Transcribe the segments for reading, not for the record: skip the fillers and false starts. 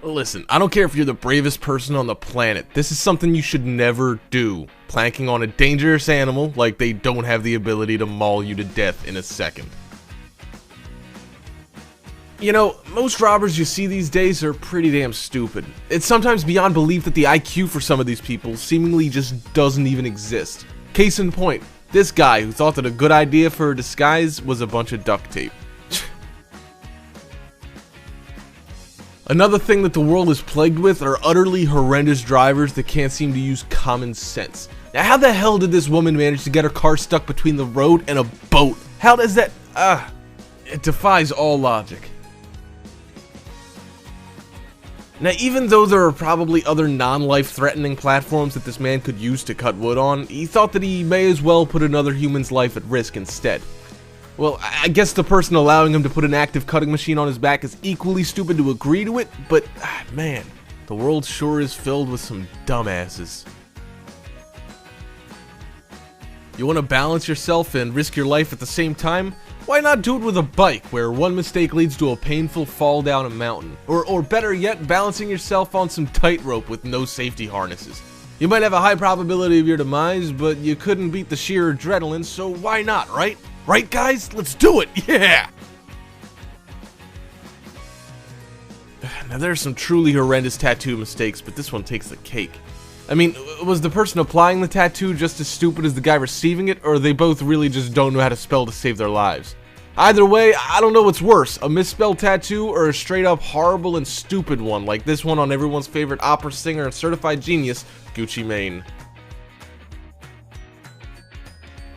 Listen, I don't care if you're the bravest person on the planet. This is something you should never do. Planking on a dangerous animal like they don't have the ability to maul you to death in a second. You know, most robbers you see these days are pretty damn stupid. It's sometimes beyond belief that the IQ for some of these people seemingly just doesn't even exist. Case in point, this guy who thought that a good idea for a disguise was a bunch of duct tape. Another thing that the world is plagued with are utterly horrendous drivers that can't seem to use common sense. Now, how the hell did this woman manage to get her car stuck between the road and a boat? How does that... it defies all logic. Now, even though there are probably other non-life-threatening platforms that this man could use to cut wood on, he thought that he may as well put another human's life at risk instead. Well, I guess the person allowing him to put an active cutting machine on his back is equally stupid to agree to it, but, man, the world sure is filled with some dumbasses. You want to balance yourself and risk your life at the same time? Why not do it with a bike, where one mistake leads to a painful fall down a mountain? Or better yet, balancing yourself on some tightrope with no safety harnesses. You might have a high probability of your demise, but you couldn't beat the sheer adrenaline, so why not, right? Right, guys? Let's do it! Yeah! Now, there are some truly horrendous tattoo mistakes, but this one takes the cake. I mean, was the person applying the tattoo just as stupid as the guy receiving it, or they both really just don't know how to spell to save their lives? Either way, I don't know what's worse, a misspelled tattoo or a straight up horrible and stupid one, like this one on everyone's favorite opera singer and certified genius, Gucci Mane.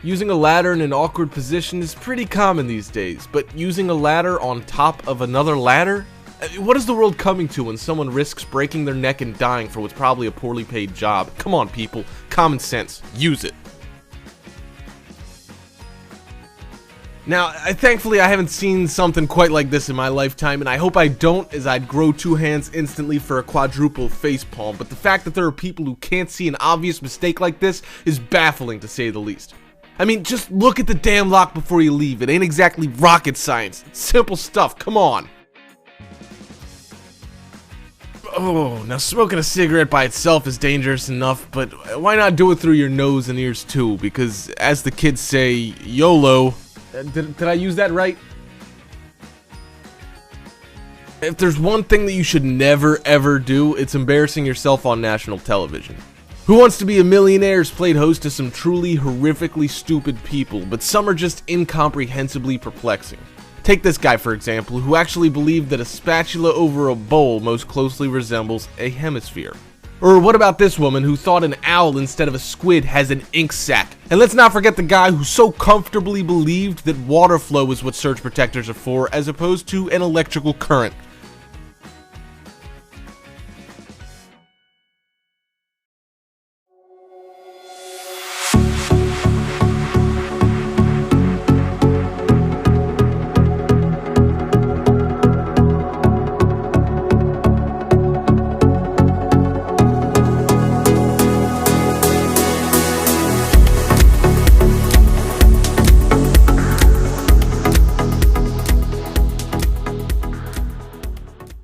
Using a ladder in an awkward position is pretty common these days, but using a ladder on top of another ladder? What is the world coming to when someone risks breaking their neck and dying for what's probably a poorly paid job? Come on, people. Common sense. Use it. Now, thankfully I haven't seen something quite like this in my lifetime, and I hope I don't, as I'd grow two hands instantly for a quadruple facepalm, but the fact that there are people who can't see an obvious mistake like this is baffling to say the least. I mean, just look at the damn lock before you leave. It ain't exactly rocket science. It's simple stuff. Come on. Oh, now smoking a cigarette by itself is dangerous enough, but why not do it through your nose and ears too? Because, as the kids say, YOLO. Did I use that right? If there's one thing that you should never ever do, it's embarrassing yourself on national television. Who Wants to Be a Millionaire's played host to some truly horrifically stupid people, but some are just incomprehensibly perplexing. Take this guy, for example, who actually believed that a spatula over a bowl most closely resembles a hemisphere. Or what about this woman who thought an owl instead of a squid has an ink sac? And let's not forget the guy who so comfortably believed that water flow is what surge protectors are for, as opposed to an electrical current.